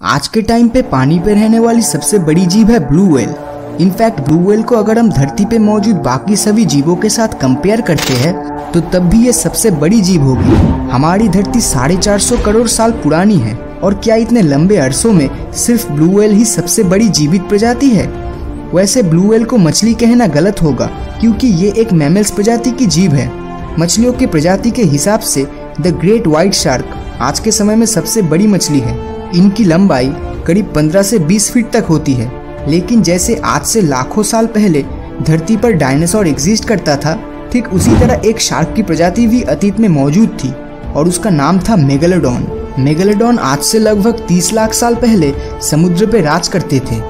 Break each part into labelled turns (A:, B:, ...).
A: आज के टाइम पे पानी पे रहने वाली सबसे बड़ी जीव है blue whale. In fact blue whale को अगर हम धरती पे मौजूद बाकी सभी जीवों के साथ कंपेयर करते हैं तो तब भी ये सबसे बड़ी जीव होगी। हमारी धरती 450 करोड़ साल पुरानी है और क्या इतने लंबे अरसों में सिर्फ ब्लू व्हेल ही सबसे बड़ी जीवित प्रजाति है? वैसे ब्लू व्हेल को मछली कहना गलत होगा क्योंकि ये एक मैमल्स प्रजाति की जीव है। मछलियों की प्रजाति के हिसाब से द ग्रेट व्हाइट शार्क आज के समय में सबसे बड़ी मछली है। इनकी लंबाई करीब 15 से 20 फीट तक होती है। लेकिन जैसे आज से लाखों साल पहले धरती पर डायनासोर एग्जिस्ट करता था, ठीक उसी तरह एक शार्क की प्रजाति भी अतीत में मौजूद थी और उसका नाम था मेगालोडॉन। मेगालोडॉन आज से लगभग 30 लाख साल पहले समुद्र पे राज करते थे।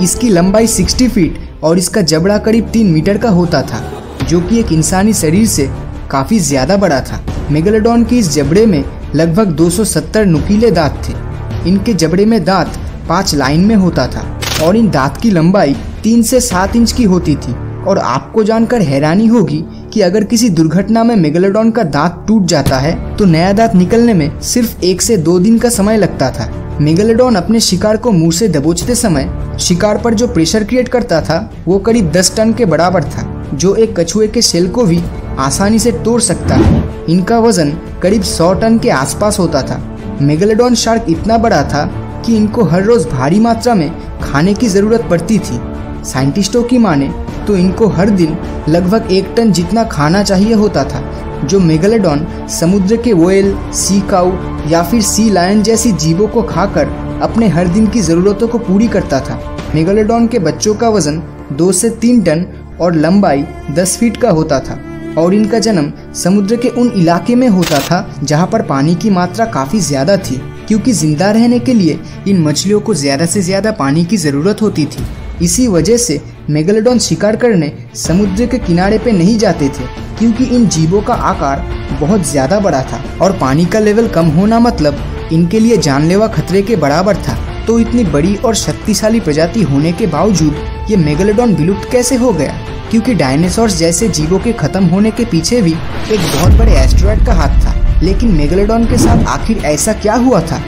A: इसकी लंबाई 60 फीट और इसका जबड़ा करीब 3 मीटर का होता था, जो कि एक इंसानी शरीर से काफी ज्यादा बड़ा था। मेगालोडॉन के इस जबड़े में लगभग 270 नुकीले दांत थे। इनके जबड़े में दांत 5 लाइन में होता था और इन दांत की लंबाई 3 से 7 इंच की होती थी। और आपको जानकर हैरानी होगी कि अगर किसी दुर्घटना में मेगालोडॉन का दांत टूट जाता है तो नया दांत निकलने में सिर्फ 1 से 2 दिन का समय लगता था। मेगालोडॉन अपने शिकार को मुंह से दबोचते समय शिकार पर जो प्रेशर क्रिएट करता था वो करीब 10 टन के बराबर था, जो एक कछुए के शेल को भी आसानी से तोड़ सकता है। इनका वजन करीब 100 टन के आसपास होता था। मेगालोडॉन शार्क इतना बड़ा था कि इनको हर रोज भारी मात्रा में खाने की जरूरत पड़ती थी। साइंटिस्टों की माने तो इनको हर दिन लगभग 1 टन जितना खाना चाहिए होता था, जो मेगालोडॉन समुद्र के व्हेल, सी काऊ या फिर सी लायन जैसी जीवों को खाकर अपने हर दिन की जरूरतों को पूरी करता था। मेगालोडॉन के बच्चों का वजन 2 से 3 टन और लंबाई 10 फीट का होता था और इनका जन्म समुद्र के उन इलाके में होता था जहां पर पानी की मात्रा काफी ज्यादा थी, क्योंकि जिंदा रहने के लिए इन मछलियों को ज्यादा से ज्यादा पानी की जरूरत होती थी। इसी वजह से मेगालोडॉन शिकार करने समुद्र के किनारे पे नहीं जाते थे, क्योंकि इन जीवों का आकार बहुत ज्यादा बड़ा था और पानी का लेवल कम होना मतलब इनके लिए जानलेवा खतरे के बराबर था। तो इतनी बड़ी और शक्तिशाली प्रजाति होने के बावजूद ये मेगालोडॉन विलुप्त कैसे हो गया? क्योंकि डायनासोर्स जैसे जीवों के खत्म होने के पीछे भी एक बहुत बड़े एस्टेरॉयड का हाथ था। लेकिन मेगालोडॉन के साथ आखिर ऐसा क्या हुआ था?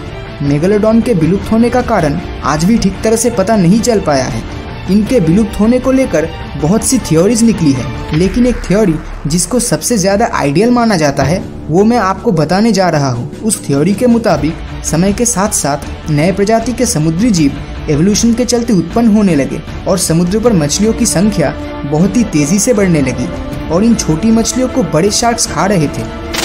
A: मेगालोडॉन के विलुप्त होने का कारण आज भी ठीक तरह से पता नहीं चल पाया है। इनके विलुप्त होने को लेकर बहुत सी थ्योरीज निकली है, लेकिन एक थ्योरी जिसको सबसे ज्यादा आइडियल माना जाता है वो मैं आपको बताने जा रहा हूँ। उस थ्योरी के मुताबिक समय के साथ साथ नए प्रजाति के समुद्री जीव एवोल्यूशन के चलते उत्पन्न होने लगे और समुद्र पर मछलियों की संख्या बहुत ही तेजी से बढ़ने लगी और इन छोटी मछलियों को बड़े शार्क्स खा रहे थे।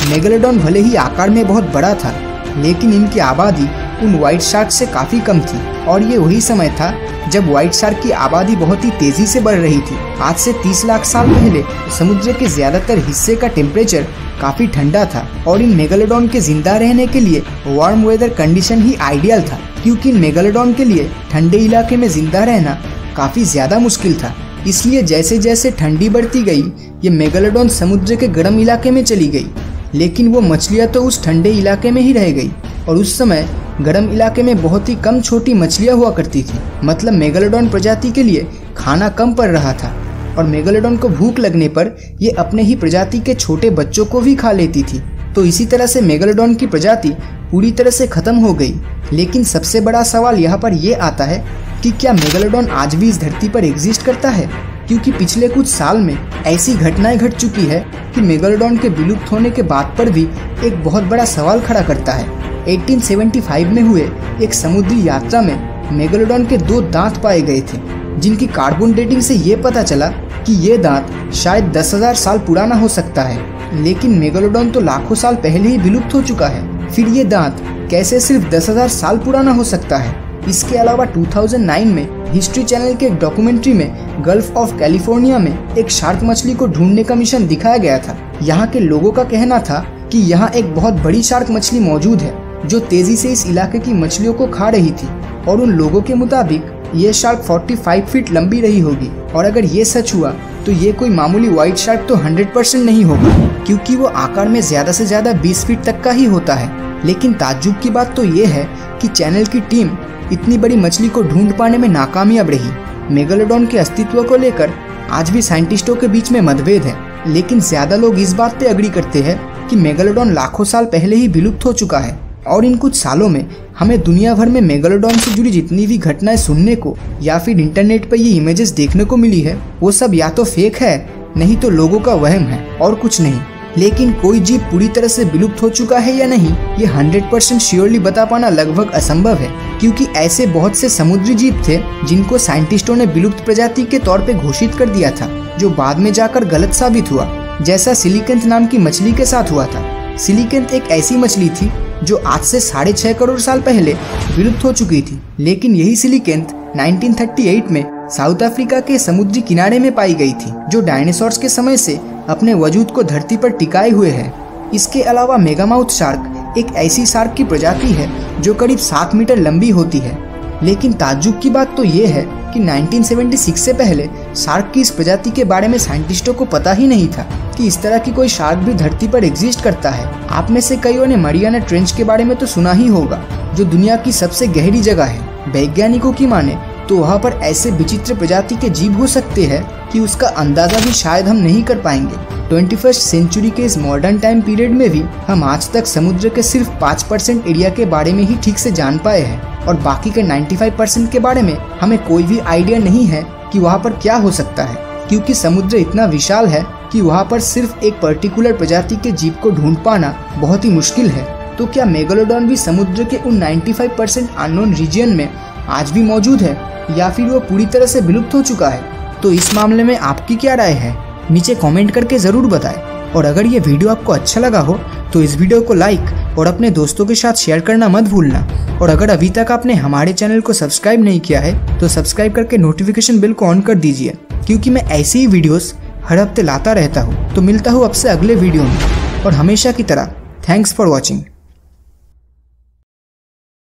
A: मेगालोडॉन भले ही आकार में बहुत बड़ा था, लेकिन इनकी आबादी उन व्हाइट शार्क से काफी कम थी और ये वही समय था जब व्हाइट शार्क की आबादी बहुत ही तेजी से बढ़ रही थी। आज से 30 लाख साल पहले समुद्र के ज्यादातर हिस्से का टेम्परेचर काफी ठंडा था और इन मेगालोडॉन के जिंदा रहने के लिए वार्म वेदर कंडीशन ही आइडियल था, क्योंकि मेगालोडॉन के लिए ठंडे इलाके में जिंदा रहना काफी ज्यादा मुश्किल था। इसलिए जैसे जैसे ठंडी बढ़ती गई ये मेगालोडॉन समुद्र के गर्म इलाके में चली गई, लेकिन वो मछलियाँ तो उस ठंडे इलाके में ही रह गई और उस समय गर्म इलाके में बहुत ही कम छोटी मछलियाँ हुआ करती थी। मतलब मेगालोडॉन प्रजाति के लिए खाना कम पड़ रहा था और मेगालोडॉन को भूख लगने पर ये अपने ही प्रजाति के छोटे बच्चों को भी खा लेती थी। तो इसी तरह से मेगालोडॉन की प्रजाति पूरी तरह से खत्म हो गई। लेकिन सबसे बड़ा सवाल यहाँ पर यह आता है कि क्या मेगालोडॉन आज भी इस धरती पर एग्जिस्ट करता है? क्योंकि पिछले कुछ साल में ऐसी घटनाएं घट चुकी है कि मेगालोडॉन के विलुप्त होने के बाद पर भी एक बहुत बड़ा सवाल खड़ा करता है। 1875 में हुए एक समुद्री यात्रा में मेगालोडॉन के 2 दांत पाए गए थे, जिनकी कार्बन डेटिंग से ये पता चला कि ये दांत शायद 10,000 साल पुराना हो सकता है। लेकिन मेगालोडॉन तो लाखों साल पहले ही विलुप्त हो चुका है, फिर ये दांत कैसे सिर्फ 10,000 साल पुराना हो सकता है? इसके अलावा 2009 में हिस्ट्री चैनल के एक डॉक्यूमेंट्री में गल्फ ऑफ कैलिफोर्निया में एक शार्क मछली को ढूंढने का मिशन दिखाया गया था। यहाँ के लोगों का कहना था कि यहाँ एक बहुत बड़ी शार्क मछली मौजूद है जो तेजी से इस इलाके की मछलियों को खा रही थी और उन लोगों के मुताबिक ये शार्क 45 फीट लंबी रही होगी। और अगर ये सच हुआ तो ये कोई मामूली व्हाइट शार्क तो 100% नहीं होगा, क्योंकि वो आकार में ज्यादा से ज्यादा 20 फीट तक का ही होता है। लेकिन ताज्जुब की बात तो ये है कि चैनल की टीम इतनी बड़ी मछली को ढूंढ पाने में नाकामयाब रही। मेगालोडॉन के अस्तित्व को लेकर आज भी साइंटिस्टों के बीच में मतभेद है, लेकिन ज्यादा लोग इस बात पे अग्री करते हैं कि मेगालोडॉन लाखों साल पहले ही विलुप्त हो चुका है और इन कुछ सालों में हमें दुनिया भर में मेगालोडॉन से जुड़ी जितनी भी घटनाएं सुनने को या फिर इंटरनेट पर ये इमेजेस देखने को मिली है, वो सब या तो फेक है, नहीं तो लोगों का वहम है और कुछ नहीं। लेकिन कोई जीव पूरी तरह से विलुप्त हो चुका है या नहीं, ये 100% श्योरली बता पाना लगभग असंभव है, क्योंकि ऐसे बहुत से समुद्री जीव थे जिनको साइंटिस्टों ने विलुप्त प्रजाति के तौर पे घोषित कर दिया था, जो बाद में जाकर गलत साबित हुआ, जैसा सिलिकेंथ नाम की मछली के साथ हुआ था। सिलिकेंथ एक ऐसी मछली थी जो आज से 6.5 करोड़ साल पहले विलुप्त हो चुकी थी, लेकिन यही सिलिकेंथ 1938 में साउथ अफ्रीका के समुद्री किनारे में पाई गई थी, जो डायनासोर्स के समय से अपने वजूद को धरती पर टिकाए हुए है। इसके अलावा मेगामाउथ शार्क एक ऐसी शार्क की प्रजाति है जो करीब 7 मीटर लंबी होती है। लेकिन ताज्जुब की बात तो ये है कि 1976 से पहले शार्क की इस प्रजाति के बारे में साइंटिस्टों को पता ही नहीं था कि इस तरह की कोई शार्क भी धरती पर एग्जिस्ट करता है। आप में से कईयों ने मरियाना ट्रेंच के बारे में तो सुना ही होगा, जो दुनिया की सबसे गहरी जगह है। वैज्ञानिकों की माने तो वहाँ पर ऐसे विचित्र प्रजाति के जीव हो सकते हैं कि उसका अंदाजा भी शायद हम नहीं कर पाएंगे। 21st सेंचुरी के इस मॉडर्न टाइम पीरियड में भी हम आज तक समुद्र के सिर्फ 5% एरिया के बारे में ही ठीक से जान पाए हैं, और बाकी के 95% के बारे में हमें कोई भी आइडिया नहीं है कि वहाँ पर क्या हो सकता है, क्योंकि समुद्र इतना विशाल है कि वहाँ पर सिर्फ एक पर्टिकुलर प्रजाति के जीव को ढूंढ पाना बहुत ही मुश्किल है। तो क्या मेगालोडॉन भी समुद्र के उन 95% अननोन रीजन में आज भी मौजूद है, या फिर वो पूरी तरह से विलुप्त हो चुका है? तो इस मामले में आपकी क्या राय है, नीचे कमेंट करके ज़रूर बताएं। और अगर ये वीडियो आपको अच्छा लगा हो तो इस वीडियो को लाइक और अपने दोस्तों के साथ शेयर करना मत भूलना। और अगर अभी तक आपने हमारे चैनल को सब्सक्राइब नहीं किया है तो सब्सक्राइब करके नोटिफिकेशन बिल को ऑन कर दीजिए, क्योंकि मैं ऐसी ही वीडियोस हर हफ्ते लाता रहता हूँ। तो मिलता हूँ आपसे अगले वीडियो में, और हमेशा की तरह थैंक्स फॉर वॉचिंग।